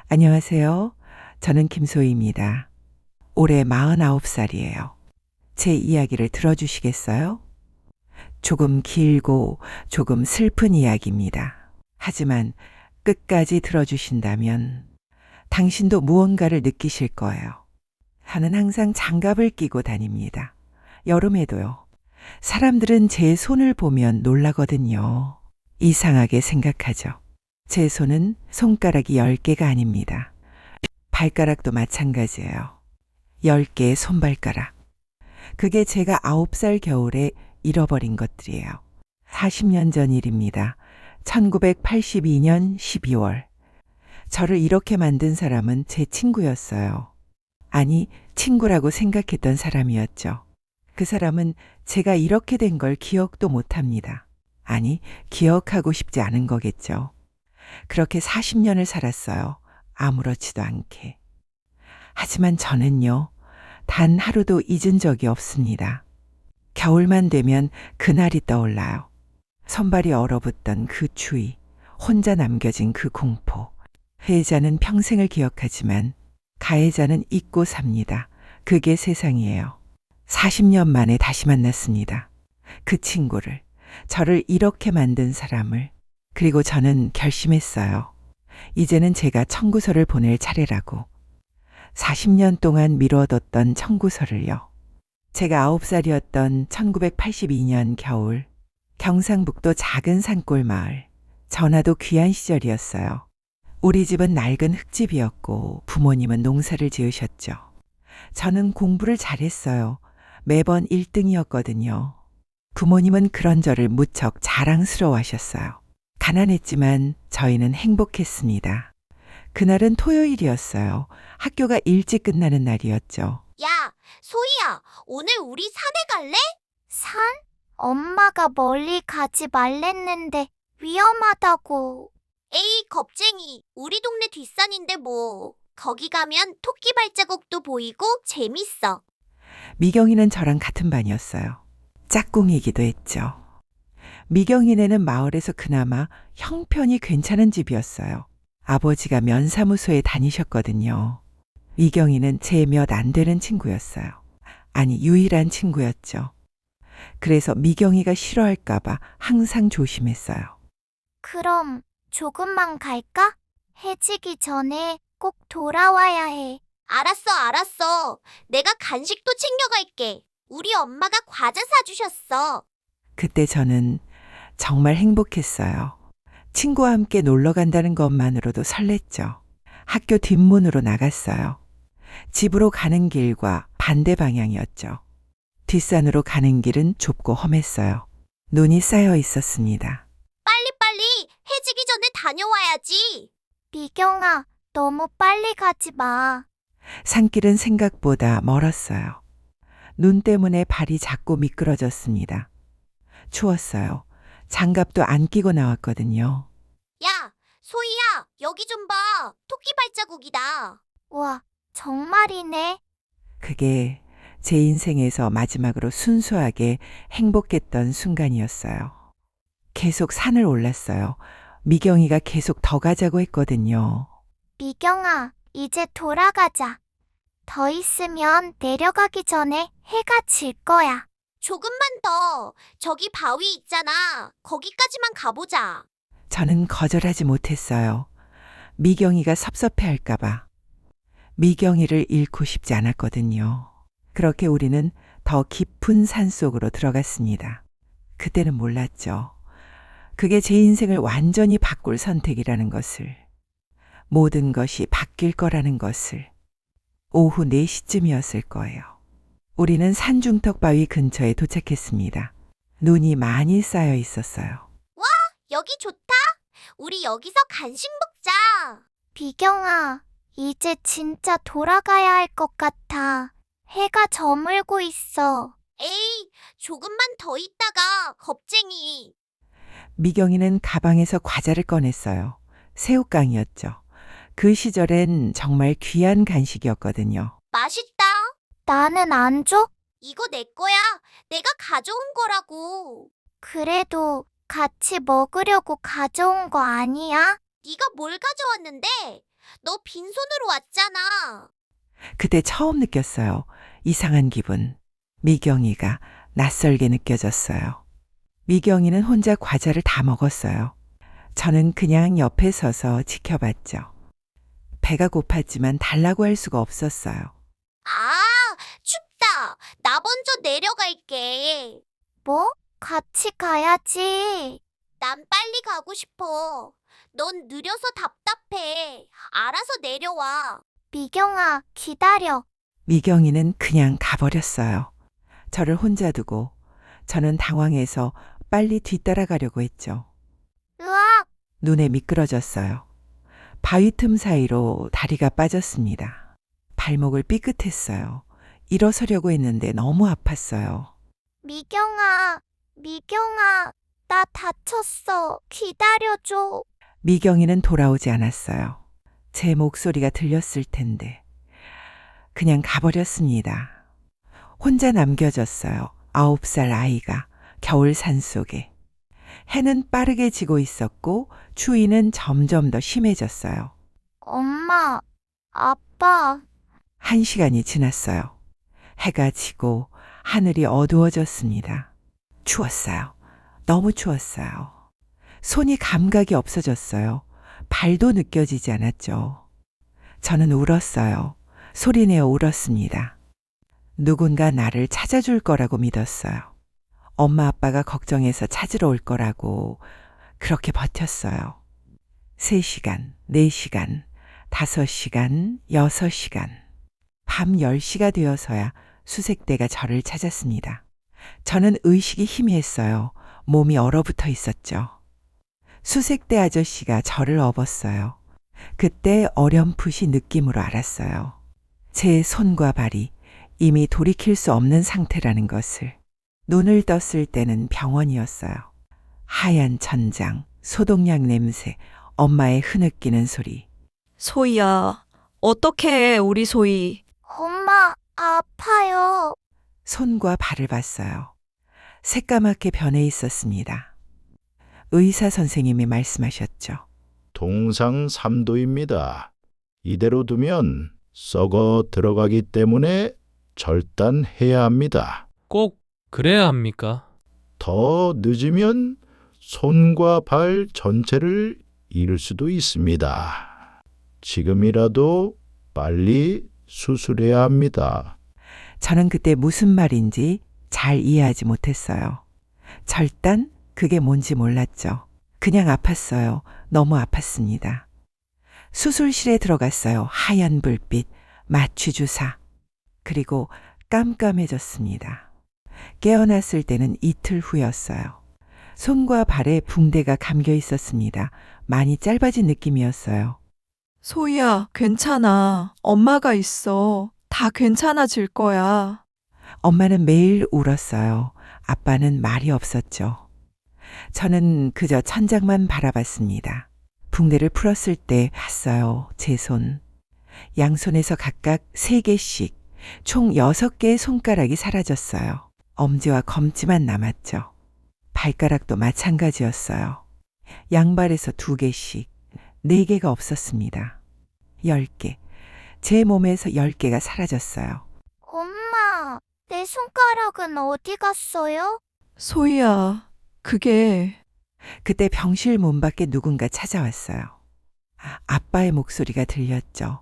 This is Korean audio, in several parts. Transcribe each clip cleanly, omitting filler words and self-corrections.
안녕하세요. 저는 김소희입니다. 올해 49살이에요. 제 이야기를 들어주시겠어요? 조금 길고 조금 슬픈 이야기입니다. 하지만 끝까지 들어주신다면 당신도 무언가를 느끼실 거예요. 저는 항상 장갑을 끼고 다닙니다. 여름에도요. 사람들은 제 손을 보면 놀라거든요. 이상하게 생각하죠. 제 손은 손가락이 10개가 아닙니다. 발가락도 마찬가지예요. 10개의 손발가락. 그게 제가 9살 겨울에 잃어버린 것들이에요. 40년 전 일입니다. 1982년 12월. 저를 이렇게 만든 사람은 제 친구였어요. 아니, 친구라고 생각했던 사람이었죠. 그 사람은 제가 이렇게 된 걸 기억도 못합니다. 아니, 기억하고 싶지 않은 거겠죠. 그렇게 40년을 살았어요. 아무렇지도 않게. 하지만 저는요, 단 하루도 잊은 적이 없습니다. 겨울만 되면 그날이 떠올라요. 손발이 얼어붙던 그 추위, 혼자 남겨진 그 공포. 피해자는 평생을 기억하지만 가해자는 잊고 삽니다. 그게 세상이에요. 40년 만에 다시 만났습니다. 그 친구를, 저를 이렇게 만든 사람을. 그리고 저는 결심했어요. 이제는 제가 청구서를 보낼 차례라고. 40년 동안 미뤄뒀던 청구서를요. 제가 9살이었던 1982년 겨울, 경상북도 작은 산골 마을. 전화도 귀한 시절이었어요. 우리 집은 낡은 흙집이었고 부모님은 농사를 지으셨죠. 저는 공부를 잘했어요. 매번 1등이었거든요. 부모님은 그런 저를 무척 자랑스러워하셨어요. 가난했지만 저희는 행복했습니다. 그날은 토요일이었어요. 학교가 일찍 끝나는 날이었죠. 야, 소희야, 오늘 우리 산에 갈래? 산? 엄마가 멀리 가지 말랬는데 위험하다고. 에이, 겁쟁이. 우리 동네 뒷산인데 뭐. 거기 가면 토끼 발자국도 보이고 재밌어. 미경이는 저랑 같은 반이었어요. 짝꿍이기도 했죠. 미경이네는 마을에서 그나마 형편이 괜찮은 집이었어요. 아버지가 면사무소에 다니셨거든요. 미경이는 제 몇 안 되는 친구였어요. 아니, 유일한 친구였죠. 그래서 미경이가 싫어할까봐 항상 조심했어요. 그럼 조금만 갈까? 해지기 전에 꼭 돌아와야 해. 알았어. 내가 간식도 챙겨갈게. 우리 엄마가 과자 사주셨어. 그때 저는 정말 행복했어요. 친구와 함께 놀러 간다는 것만으로도 설렜죠. 학교 뒷문으로 나갔어요. 집으로 가는 길과 반대 방향이었죠. 뒷산으로 가는 길은 좁고 험했어요. 눈이 쌓여 있었습니다. 빨리 해지기 전에 다녀와야지. 미경아, 너무 빨리 가지 마. 산길은 생각보다 멀었어요. 눈 때문에 발이 자꾸 미끄러졌습니다. 추웠어요. 장갑도 안 끼고 나왔거든요. 야, 소희야, 여기 좀 봐. 토끼 발자국이다. 와, 정말이네. 그게 제 인생에서 마지막으로 순수하게 행복했던 순간이었어요. 계속 산을 올랐어요. 미경이가 계속 더 가자고 했거든요. 미경아, 이제 돌아가자. 더 있으면 내려가기 전에 해가 질 거야. 조금만 더. 저기 바위 있잖아. 거기까지만 가보자. 저는 거절하지 못했어요. 미경이가 섭섭해할까봐. 미경이를 잃고 싶지 않았거든요. 그렇게 우리는 더 깊은 산 속으로 들어갔습니다. 그때는 몰랐죠. 그게 제 인생을 완전히 바꿀 선택이라는 것을. 모든 것이 바뀔 거라는 것을. 오후 4시쯤이었을 거예요. 우리는 산중턱 바위 근처에 도착했습니다. 눈이 많이 쌓여 있었어요. 여기 좋다. 우리 여기서 간식 먹자. 미경아, 이제 진짜 돌아가야 할 것 같아. 해가 저물고 있어. 에이, 조금만 더 있다가 겁쟁이. 미경이는 가방에서 과자를 꺼냈어요. 새우깡이었죠. 그 시절엔 정말 귀한 간식이었거든요. 맛있다. 나는 안 줘? 이거 내 거야. 내가 가져온 거라고. 그래도 같이 먹으려고 가져온 거 아니야? 네가 뭘 가져왔는데? 너 빈손으로 왔잖아. 그때 처음 느꼈어요. 이상한 기분. 미경이가 낯설게 느껴졌어요. 미경이는 혼자 과자를 다 먹었어요. 저는 그냥 옆에 서서 지켜봤죠. 배가 고팠지만 달라고 할 수가 없었어요. 아, 춥다. 나 먼저 내려갈게. 뭐? 같이 가야지. 난 빨리 가고 싶어. 넌 느려서 답답해. 알아서 내려와. 미경아, 기다려. 미경이는 그냥 가버렸어요. 저를 혼자 두고 저는 당황해서 빨리 뒤따라가려고 했죠. 으악! 눈에 미끄러졌어요. 바위 틈 사이로 다리가 빠졌습니다. 발목을 삐끗했어요. 일어서려고 했는데 너무 아팠어요. 미경아, 미경아, 나 다쳤어. 기다려줘. 미경이는 돌아오지 않았어요. 제 목소리가 들렸을 텐데. 그냥 가버렸습니다. 혼자 남겨졌어요. 9살 아이가 겨울 산속에. 해는 빠르게 지고 있었고 추위는 점점 더 심해졌어요. 엄마, 아빠, 1시간이 지났어요. 해가 지고 하늘이 어두워졌습니다. 추웠어요. 너무 추웠어요. 손이 감각이 없어졌어요. 발도 느껴지지 않았죠. 저는 울었어요. 소리내어 울었습니다. 누군가 나를 찾아줄 거라고 믿었어요. 엄마 아빠가 걱정해서 찾으러 올 거라고 그렇게 버텼어요. 3시간, 4시간, 5시간, 6시간. 밤 10시가 되어서야 수색대가 저를 찾았습니다. 저는 의식이 희미했어요. 몸이 얼어붙어 있었죠. 수색대 아저씨가 저를 업었어요. 그때 어렴풋이 느낌으로 알았어요. 제 손과 발이 이미 돌이킬 수 없는 상태라는 것을. 눈을 떴을 때는 병원이었어요. 하얀 천장, 소독약 냄새, 엄마의 흐느끼는 소리. 소희야, 어떡해, 우리 소희. 엄마, 아파요. 손과 발을 봤어요. 새까맣게 변해 있었습니다. 의사 선생님이 말씀하셨죠. 동상 3도입니다. 이대로 두면 썩어 들어가기 때문에 절단해야 합니다. 꼭 그래야 합니까? 더 늦으면 손과 발 전체를 잃을 수도 있습니다. 지금이라도 빨리 수술해야 합니다. 저는 그때 무슨 말인지 잘 이해하지 못했어요. 절단? 그게 뭔지 몰랐죠. 그냥 아팠어요. 너무 아팠습니다. 수술실에 들어갔어요. 하얀 불빛, 마취 주사. 그리고 깜깜해졌습니다. 깨어났을 때는 이틀 후였어요. 손과 발에 붕대가 감겨 있었습니다. 많이 짧아진 느낌이었어요. 소희야, 괜찮아. 엄마가 있어. 다 괜찮아질 거야. 엄마는 매일 울었어요. 아빠는 말이 없었죠. 저는 그저 천장만 바라봤습니다. 붕대를 풀었을 때 봤어요. 제 손. 양손에서 각각 3개씩 총 6개의 손가락이 사라졌어요. 엄지와 검지만 남았죠. 발가락도 마찬가지였어요. 양발에서 2개씩, 4개가 없었습니다. 10개. 제 몸에서 10개가 사라졌어요. 엄마, 내 손가락은 어디 갔어요? 소희야, 그게 그때 병실 문 밖에 누군가 찾아왔어요. 아빠의 목소리가 들렸죠.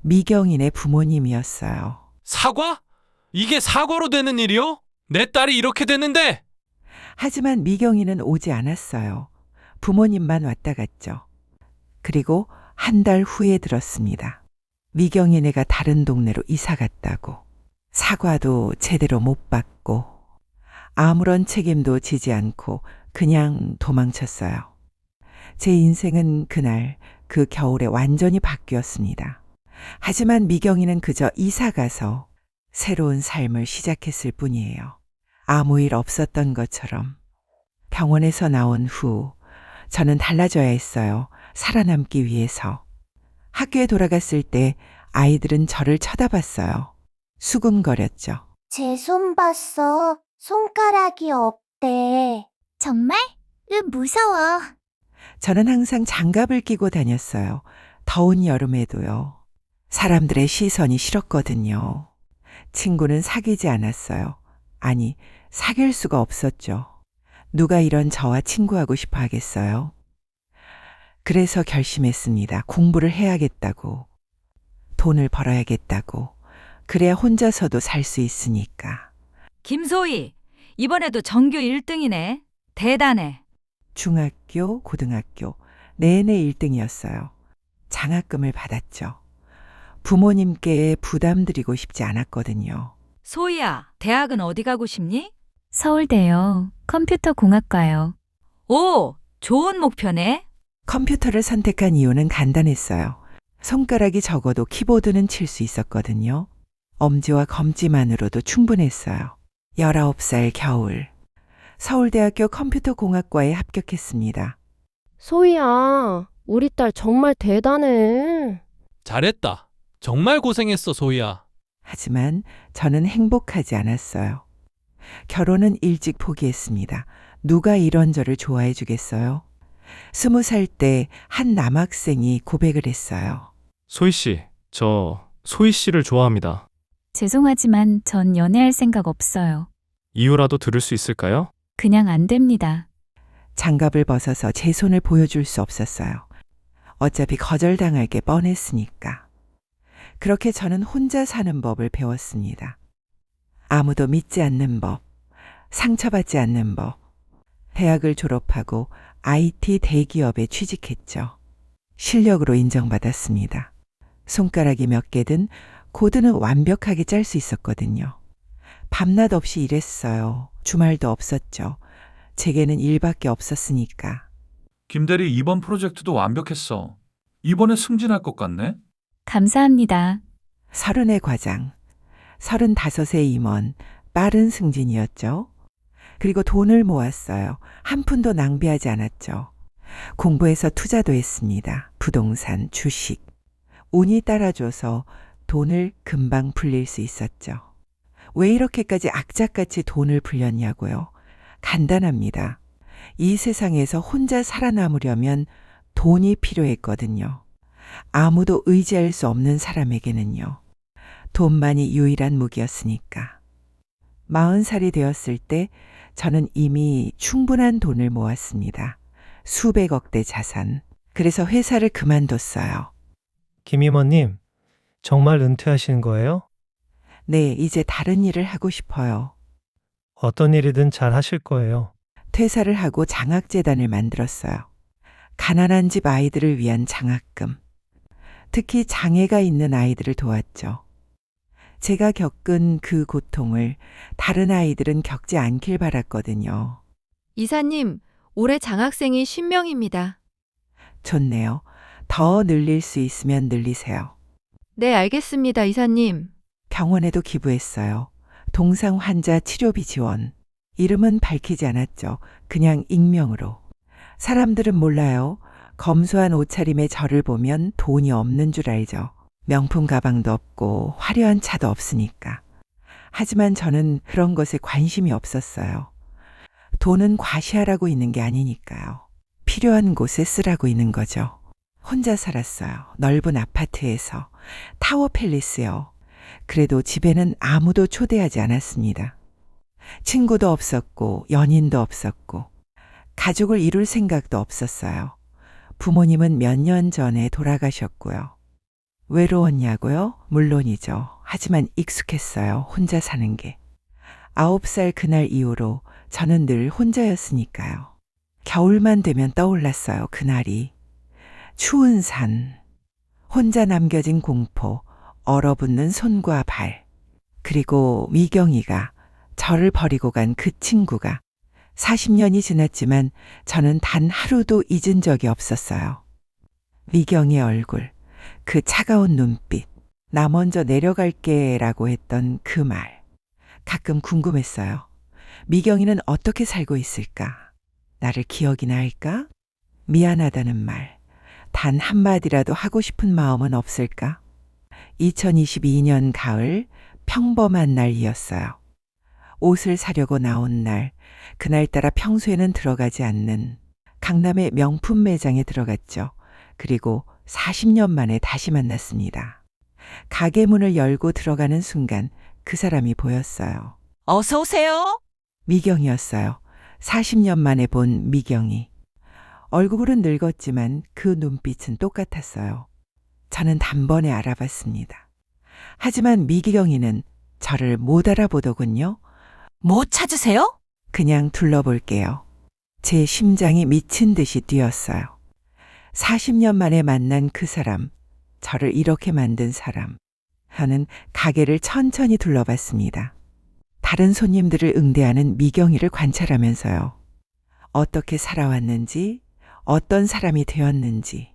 미경인의 부모님이었어요. 사과? 이게 사과로 되는 일이요? 내 딸이 이렇게 됐는데! 하지만 미경이는 오지 않았어요. 부모님만 왔다 갔죠. 그리고 한 달 후에 들었습니다. 미경이네가 다른 동네로 이사 갔다고. 사과도 제대로 못 받고 아무런 책임도 지지 않고 그냥 도망쳤어요. 제 인생은 그날 그 겨울에 완전히 바뀌었습니다. 하지만 미경이는 그저 이사 가서 새로운 삶을 시작했을 뿐이에요. 아무 일 없었던 것처럼. 병원에서 나온 후 저는 달라져야 했어요. 살아남기 위해서. 학교에 돌아갔을 때 아이들은 저를 쳐다봤어요. 수군거렸죠. 제 손 봤어. 손가락이 없대. 정말? 무서워. 저는 항상 장갑을 끼고 다녔어요. 더운 여름에도요. 사람들의 시선이 싫었거든요. 친구는 사귀지 않았어요. 아니, 사귈 수가 없었죠. 누가 이런 저와 친구하고 싶어 하겠어요? 그래서 결심했습니다. 공부를 해야겠다고. 돈을 벌어야겠다고. 그래야 혼자서도 살 수 있으니까. 김소희, 이번에도 전교 1등이네. 대단해. 중학교, 고등학교 내내 1등이었어요. 장학금을 받았죠. 부모님께 부담드리고 싶지 않았거든요. 소희야, 대학은 어디 가고 싶니? 서울대요. 컴퓨터공학과요. 오, 좋은 목표네. 컴퓨터를 선택한 이유는 간단했어요. 손가락이 적어도 키보드는 칠 수 있었거든요. 엄지와 검지만으로도 충분했어요. 19살 겨울, 서울대학교 컴퓨터공학과에 합격했습니다. 소희야, 우리 딸 정말 대단해. 잘했다. 정말 고생했어, 소희야. 하지만 저는 행복하지 않았어요. 결혼은 일찍 포기했습니다. 누가 이런 저를 좋아해 주겠어요? 20살 때 한 남학생이 고백을 했어요. 소희 씨, 저 소희 씨를 좋아합니다. 죄송하지만 전 연애할 생각 없어요. 이유라도 들을 수 있을까요? 그냥 안 됩니다. 장갑을 벗어서 제 손을 보여줄 수 없었어요. 어차피 거절당할 게 뻔했으니까. 그렇게 저는 혼자 사는 법을 배웠습니다. 아무도 믿지 않는 법, 상처받지 않는 법. 대학을 졸업하고 IT 대기업에 취직했죠. 실력으로 인정받았습니다. 손가락이 몇 개든 코드는 완벽하게 짤 수 있었거든요. 밤낮 없이 일했어요. 주말도 없었죠. 제게는 일밖에 없었으니까. 김대리 이번 프로젝트도 완벽했어. 이번에 승진할 것 같네? 감사합니다. 30의 과장, 35의 임원, 빠른 승진이었죠. 그리고 돈을 모았어요. 한 푼도 낭비하지 않았죠. 공부해서 투자도 했습니다. 부동산, 주식. 운이 따라줘서 돈을 금방 불릴 수 있었죠. 왜 이렇게까지 악착같이 돈을 불렸냐고요? 간단합니다. 이 세상에서 혼자 살아남으려면 돈이 필요했거든요. 아무도 의지할 수 없는 사람에게는요. 돈만이 유일한 무기였으니까. 40살이 되었을 때 저는 이미 충분한 돈을 모았습니다. 수백억대 자산. 그래서 회사를 그만뒀어요. 김 임원님, 정말 은퇴하시는 거예요? 네, 이제 다른 일을 하고 싶어요. 어떤 일이든 잘 하실 거예요. 퇴사를 하고 장학재단을 만들었어요. 가난한 집 아이들을 위한 장학금. 특히 장애가 있는 아이들을 도왔죠. 제가 겪은 그 고통을 다른 아이들은 겪지 않길 바랐거든요. 이사님, 올해 장학생이 10명입니다. 좋네요. 더 늘릴 수 있으면 늘리세요. 네, 알겠습니다, 이사님. 병원에도 기부했어요. 동상 환자 치료비 지원. 이름은 밝히지 않았죠. 그냥 익명으로. 사람들은 몰라요. 검소한 옷차림의 저를 보면 돈이 없는 줄 알죠. 명품 가방도 없고 화려한 차도 없으니까. 하지만 저는 그런 것에 관심이 없었어요. 돈은 과시하라고 있는 게 아니니까요. 필요한 곳에 쓰라고 있는 거죠. 혼자 살았어요. 넓은 아파트에서. 타워 팰리스요. 그래도 집에는 아무도 초대하지 않았습니다. 친구도 없었고 연인도 없었고 가족을 이룰 생각도 없었어요. 부모님은 몇 년 전에 돌아가셨고요. 외로웠냐고요? 물론이죠. 하지만 익숙했어요. 혼자 사는 게. 9살 그날 이후로 저는 늘 혼자였으니까요. 겨울만 되면 떠올랐어요. 그날이. 추운 산, 혼자 남겨진 공포, 얼어붙는 손과 발. 그리고 미경이가 저를 버리고 간 그 친구가 40년이 지났지만 저는 단 하루도 잊은 적이 없었어요. 미경의 얼굴, 그 차가운 눈빛, 나 먼저 내려갈게 라고 했던 그 말. 가끔 궁금했어요. 미경이는 어떻게 살고 있을까? 나를 기억이나 할까? 미안하다는 말, 단 한마디라도 하고 싶은 마음은 없을까? 2022년 가을 평범한 날이었어요. 옷을 사려고 나온 날, 그날따라 평소에는 들어가지 않는 강남의 명품 매장에 들어갔죠. 그리고 40년 만에 다시 만났습니다. 가게 문을 열고 들어가는 순간 그 사람이 보였어요. 어서 오세요. 미경이었어요. 40년 만에 본 미경이. 얼굴은 늙었지만 그 눈빛은 똑같았어요. 저는 단번에 알아봤습니다. 하지만 미경이는 저를 못 알아보더군요. 뭐 찾으세요? 그냥 둘러볼게요. 제 심장이 미친 듯이 뛰었어요. 40년 만에 만난 그 사람, 저를 이렇게 만든 사람. 저는 가게를 천천히 둘러봤습니다. 다른 손님들을 응대하는 미경이를 관찰하면서요. 어떻게 살아왔는지, 어떤 사람이 되었는지.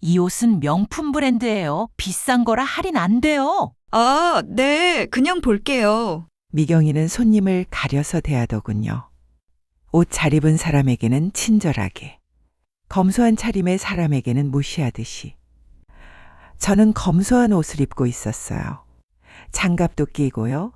이 옷은 명품 브랜드예요. 비싼 거라 할인 안 돼요. 아, 네. 그냥 볼게요. 미경이는 손님을 가려서 대하더군요. 옷 잘 입은 사람에게는 친절하게, 검소한 차림의 사람에게는 무시하듯이. 저는 검소한 옷을 입고 있었어요. 장갑도 끼고요.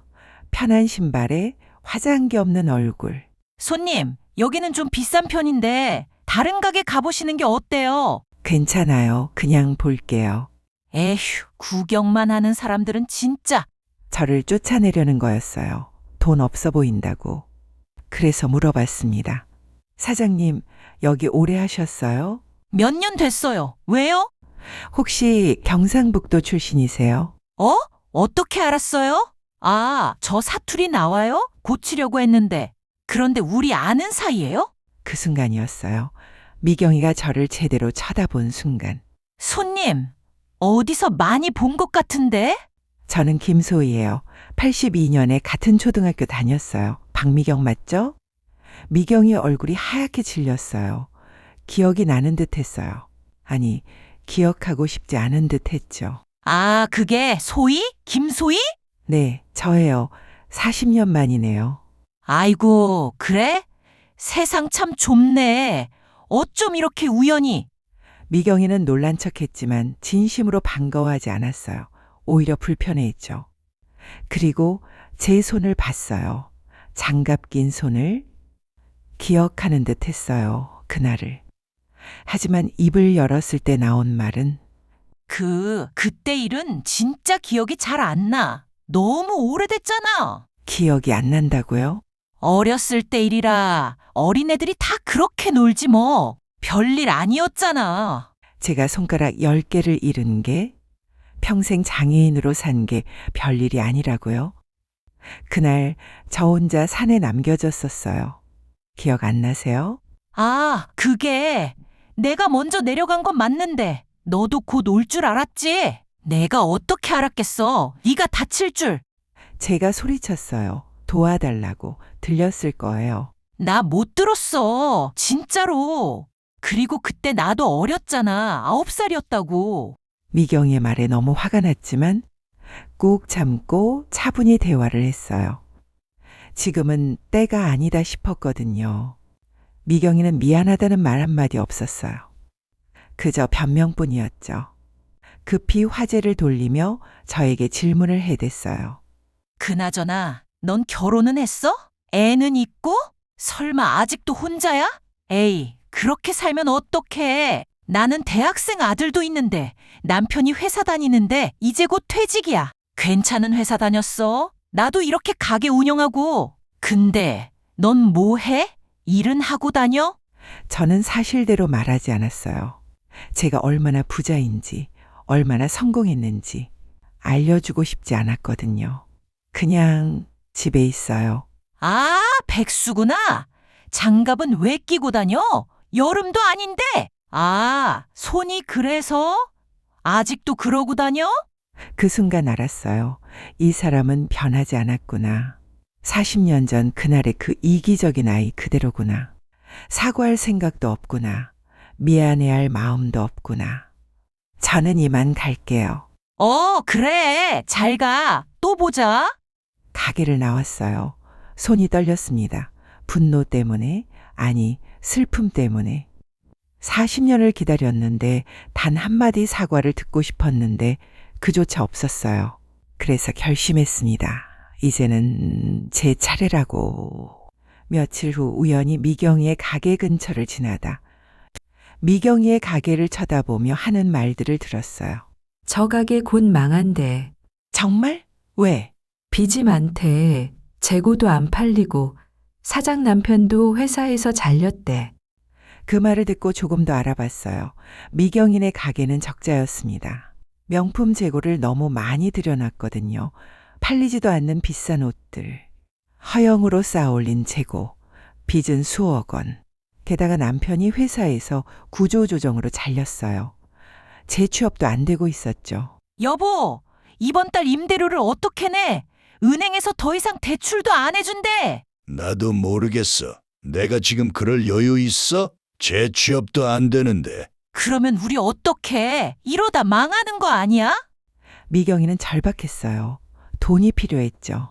편한 신발에 화장기 없는 얼굴. 손님, 여기는 좀 비싼 편인데 다른 가게 가보시는 게 어때요? 괜찮아요. 그냥 볼게요. 에휴, 구경만 하는 사람들은 진짜. 저를 쫓아내려는 거였어요. 돈 없어 보인다고. 그래서 물어봤습니다. 사장님, 여기 오래 하셨어요? 몇 년 됐어요. 왜요? 혹시 경상북도 출신이세요? 어? 어떻게 알았어요? 아, 저 사투리 나와요? 고치려고 했는데. 그런데 우리 아는 사이예요? 그 순간이었어요. 미경이가 저를 제대로 쳐다본 순간. 손님, 어디서 많이 본 것 같은데? 저는 김소희예요. 82년에 같은 초등학교 다녔어요. 박미경 맞죠? 미경이 얼굴이 하얗게 질렸어요. 기억이 나는 듯 했어요. 아니, 기억하고 싶지 않은 듯 했죠. 아, 그게 소희? 김소희? 네, 저예요. 40년 만이네요. 아이고, 그래? 세상 참 좁네. 어쩜 이렇게 우연히. 미경이는 놀란 척했지만 진심으로 반가워하지 않았어요. 오히려 불편해했죠. 그리고 제 손을 봤어요. 장갑 낀 손을. 기억하는 듯 했어요. 그날을. 하지만 입을 열었을 때 나온 말은 그때 일은 진짜 기억이 잘 안 나. 너무 오래됐잖아. 기억이 안 난다고요? 어렸을 때 일이라 어린애들이 다 그렇게 놀지 뭐. 별일 아니었잖아. 제가 손가락 10개를 잃은 게, 평생 장애인으로 산 게 별일이 아니라고요? 그날 저 혼자 산에 남겨졌었어요. 기억 안 나세요? 아, 그게 내가 먼저 내려간 건 맞는데 너도 곧 올 줄 알았지? 내가 어떻게 알았겠어? 네가 다칠 줄. 제가 소리쳤어요. 도와달라고. 들렸을 거예요. 나 못 들었어. 진짜로. 그리고 그때 나도 어렸잖아. 9살이었다고. 미경이의 말에 너무 화가 났지만 꾹 참고 차분히 대화를 했어요. 지금은 때가 아니다 싶었거든요. 미경이는 미안하다는 말 한마디 없었어요. 그저 변명뿐이었죠. 급히 화제를 돌리며 저에게 질문을 해댔어요. 그나저나 넌 결혼은 했어? 애는 있고? 설마 아직도 혼자야? 에이, 그렇게 살면 어떡해. 나는 대학생 아들도 있는데 남편이 회사 다니는데 이제 곧 퇴직이야. 괜찮은 회사 다녔어. 나도 이렇게 가게 운영하고. 근데 넌 뭐 해? 일은 하고 다녀? 저는 사실대로 말하지 않았어요. 제가 얼마나 부자인지, 얼마나 성공했는지 알려주고 싶지 않았거든요. 그냥 집에 있어요. 아, 백수구나. 장갑은 왜 끼고 다녀? 여름도 아닌데. 아, 손이 그래서? 아직도 그러고 다녀? 그 순간 알았어요. 이 사람은 변하지 않았구나. 40년 전 그날의 그 이기적인 아이 그대로구나. 사과할 생각도 없구나. 미안해할 마음도 없구나. 저는 이만 갈게요. 그래. 잘 가. 또 보자. 가게를 나왔어요. 손이 떨렸습니다. 분노 때문에, 아니, 슬픔 때문에. 40년을 기다렸는데 단 한마디 사과를 듣고 싶었는데 그조차 없었어요. 그래서 결심했습니다. 이제는 제 차례라고. 며칠 후 우연히 미경이의 가게 근처를 지나다 미경이의 가게를 쳐다보며 하는 말들을 들었어요. 저 가게 곧 망한대. 정말? 왜? 빚이 많대. 재고도 안 팔리고 사장 남편도 회사에서 잘렸대. 그 말을 듣고 조금 더 알아봤어요. 미경이네 가게는 적자였습니다. 명품 재고를 너무 많이 들여놨거든요. 팔리지도 않는 비싼 옷들, 허영으로 쌓아올린 재고, 빚은 수억 원. 게다가 남편이 회사에서 구조조정으로 잘렸어요. 재취업도 안 되고 있었죠. 여보, 이번 달 임대료를 어떻게 내? 은행에서 더 이상 대출도 안 해준대. 나도 모르겠어. 내가 지금 그럴 여유 있어? 재취업도 안 되는데. 그러면 우리 어떡해? 이러다 망하는 거 아니야? 미경이는 절박했어요. 돈이 필요했죠.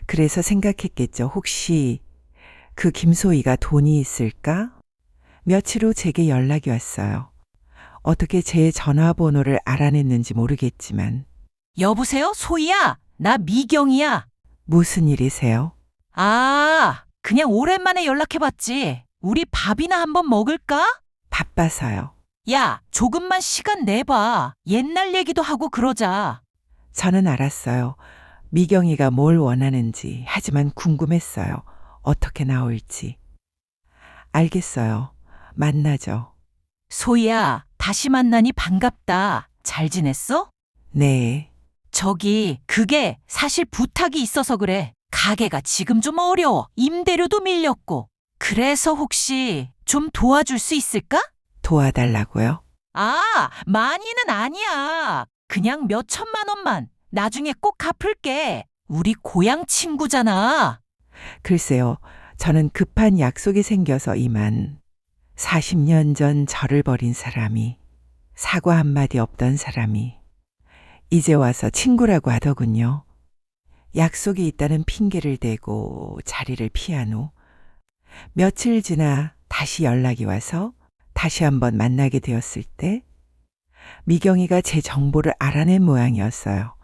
그래서 생각했겠죠. 혹시 그 김소희가 돈이 있을까? 며칠 후 제게 연락이 왔어요. 어떻게 제 전화번호를 알아냈는지 모르겠지만. 여보세요? 소희야? 나 미경이야. 무슨 일이세요? 아, 그냥 오랜만에 연락해봤지. 우리 밥이나 한번 먹을까? 바빠서요. 야, 조금만 시간 내봐. 옛날 얘기도 하고 그러자. 저는 알았어요. 미경이가 뭘 원하는지. 하지만 궁금했어요. 어떻게 나올지. 알겠어요. 만나죠. 소희야, 다시 만나니 반갑다. 잘 지냈어? 네. 저기, 그게 사실 부탁이 있어서 그래. 가게가 지금 좀 어려워. 임대료도 밀렸고. 그래서 혹시 좀 도와줄 수 있을까? 도와달라고요? 아, 많이는 아니야. 그냥 몇 천만 원만. 나중에 꼭 갚을게. 우리 고향 친구잖아. 글쎄요. 저는 급한 약속이 생겨서 이만. 40년 전 저를 버린 사람이, 사과 한마디 없던 사람이 이제 와서 친구라고 하더군요. 약속이 있다는 핑계를 대고 자리를 피한 후 며칠 지나 다시 연락이 와서 다시 한번 만나게 되었을 때 미경이가 제 정보를 알아낸 모양이었어요.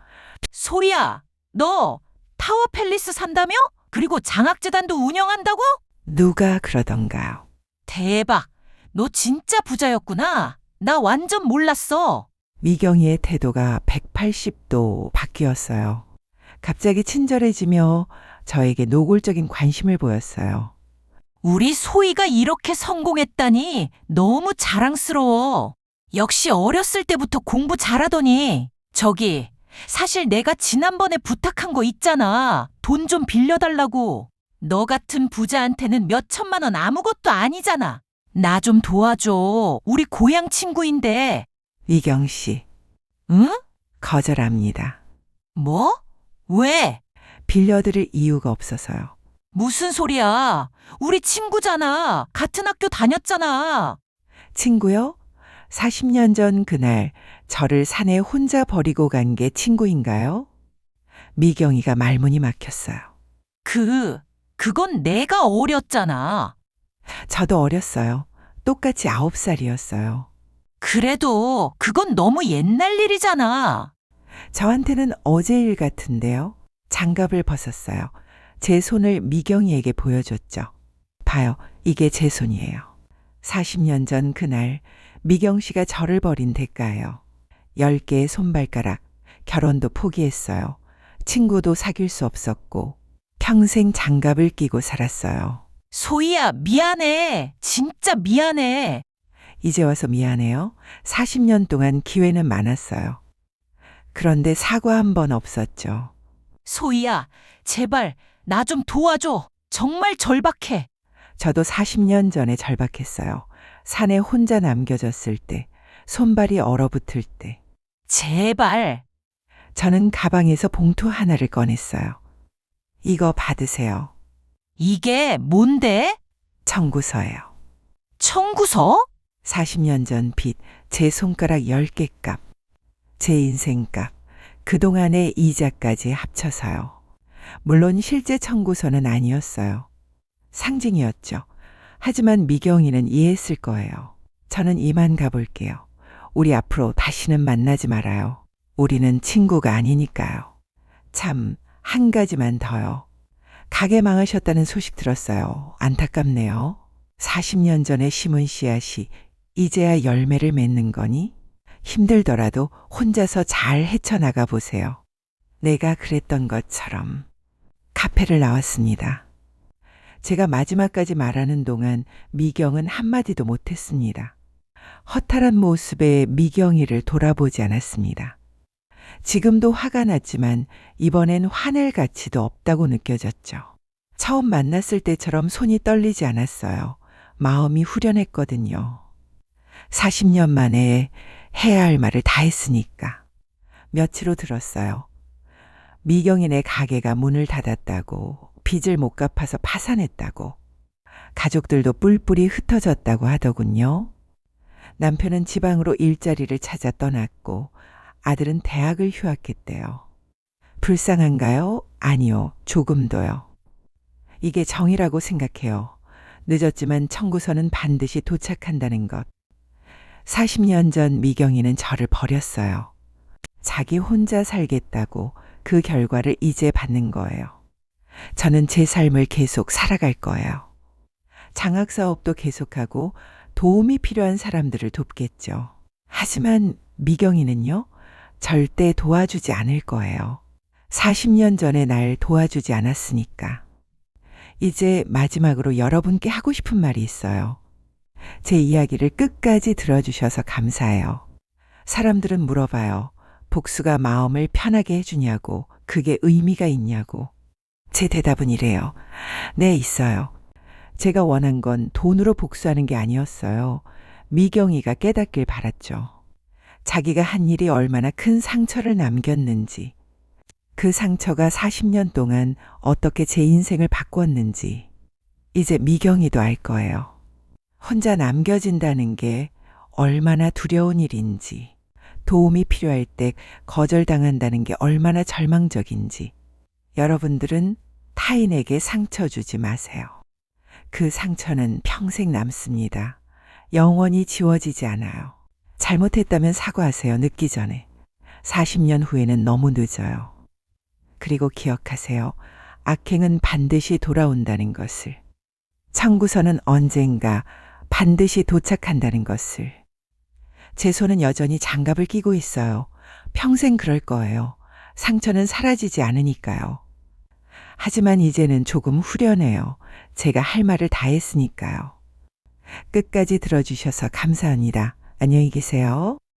소희야, 너 타워 팰리스 산다며? 그리고 장학재단도 운영한다고? 누가 그러던가요? 대박! 너 진짜 부자였구나. 나 완전 몰랐어. 미경이의 태도가 180도 바뀌었어요. 갑자기 친절해지며 저에게 노골적인 관심을 보였어요. 우리 소희가 이렇게 성공했다니 너무 자랑스러워. 역시 어렸을 때부터 공부 잘하더니. 저기, 사실 내가 지난번에 부탁한 거 있잖아. 돈 좀 빌려달라고. 너 같은 부자한테는 몇 천만 원 아무것도 아니잖아. 나 좀 도와줘. 우리 고향 친구인데. 미경 씨. 응? 거절합니다. 뭐? 왜? 빌려드릴 이유가 없어서요. 무슨 소리야. 우리 친구잖아. 같은 학교 다녔잖아. 친구요? 40년 전 그날 저를 산에 혼자 버리고 간 게 친구인가요? 미경이가 말문이 막혔어요. 그건 내가 어렸잖아. 저도 어렸어요. 똑같이 9살이었어요. 그래도 그건 너무 옛날 일이잖아. 저한테는 어제 일 같은데요. 장갑을 벗었어요. 제 손을 미경이에게 보여줬죠. 봐요. 이게 제 손이에요. 40년 전 그날 미경 씨가 저를 버린 대가예요. 10개의 손발가락, 결혼도 포기했어요. 친구도 사귈 수 없었고 평생 장갑을 끼고 살았어요. 소희야, 미안해. 진짜 미안해. 이제 와서 미안해요. 40년 동안 기회는 많았어요. 그런데 사과 한 번 없었죠. 소희야, 제발 나 좀 도와줘. 정말 절박해. 저도 40년 전에 절박했어요. 산에 혼자 남겨졌을 때, 손발이 얼어붙을 때. 제발. 저는 가방에서 봉투 하나를 꺼냈어요. 이거 받으세요. 이게 뭔데? 청구서예요. 청구서? 40년 전 빚, 제 손가락 10개 값, 제 인생 값, 그동안의 이자까지 합쳐서요. 물론 실제 청구서는 아니었어요. 상징이었죠. 하지만 미경이는 이해했을 거예요. 저는 이만 가볼게요. 우리 앞으로 다시는 만나지 말아요. 우리는 친구가 아니니까요. 참, 한 가지만 더요. 가게 망하셨다는 소식 들었어요. 안타깝네요. 40년 전에 심은 씨앗이 이제야 열매를 맺는 거니? 힘들더라도 혼자서 잘 헤쳐나가 보세요. 내가 그랬던 것처럼. 카페를 나왔습니다. 제가 마지막까지 말하는 동안 미경은 한마디도 못했습니다. 허탈한 모습에 미경이를 돌아보지 않았습니다. 지금도 화가 났지만 이번엔 화낼 가치도 없다고 느껴졌죠. 처음 만났을 때처럼 손이 떨리지 않았어요. 마음이 후련했거든요. 40년 만에 해야 할 말을 다 했으니까. 며칠 후 들었어요. 미경이네 가게가 문을 닫았다고, 빚을 못 갚아서 파산했다고, 가족들도 뿔뿔이 흩어졌다고 하더군요. 남편은 지방으로 일자리를 찾아 떠났고 아들은 대학을 휴학했대요. 불쌍한가요? 아니요, 조금도요. 이게 정이라고 생각해요. 늦었지만 청구서는 반드시 도착한다는 것. 40년 전 미경이는 저를 버렸어요. 자기 혼자 살겠다고 그 결과를 이제 받는 거예요. 저는 제 삶을 계속 살아갈 거예요. 장학 사업도 계속하고 도움이 필요한 사람들을 돕겠죠. 하지만 미경이는요, 절대 도와주지 않을 거예요. 40년 전에 날 도와주지 않았으니까. 이제 마지막으로 여러분께 하고 싶은 말이 있어요. 제 이야기를 끝까지 들어주셔서 감사해요. 사람들은 물어봐요. 복수가 마음을 편하게 해주냐고, 그게 의미가 있냐고. 제 대답은 이래요. 네, 있어요. 제가 원한 건 돈으로 복수하는 게 아니었어요. 미경이가 깨닫길 바랐죠. 자기가 한 일이 얼마나 큰 상처를 남겼는지, 그 상처가 40년 동안 어떻게 제 인생을 바꿨는지, 이제 미경이도 알 거예요. 혼자 남겨진다는 게 얼마나 두려운 일인지, 도움이 필요할 때 거절당한다는 게 얼마나 절망적인지. 여러분들은 타인에게 상처 주지 마세요. 그 상처는 평생 남습니다. 영원히 지워지지 않아요. 잘못했다면 사과하세요. 늦기 전에. 40년 후에는 너무 늦어요. 그리고 기억하세요. 악행은 반드시 돌아온다는 것을. 청구서는 언젠가 반드시 도착한다는 것을. 제 손은 여전히 장갑을 끼고 있어요. 평생 그럴 거예요. 상처는 사라지지 않으니까요. 하지만 이제는 조금 후련해요. 제가 할 말을 다 했으니까요. 끝까지 들어주셔서 감사합니다. 안녕히 계세요.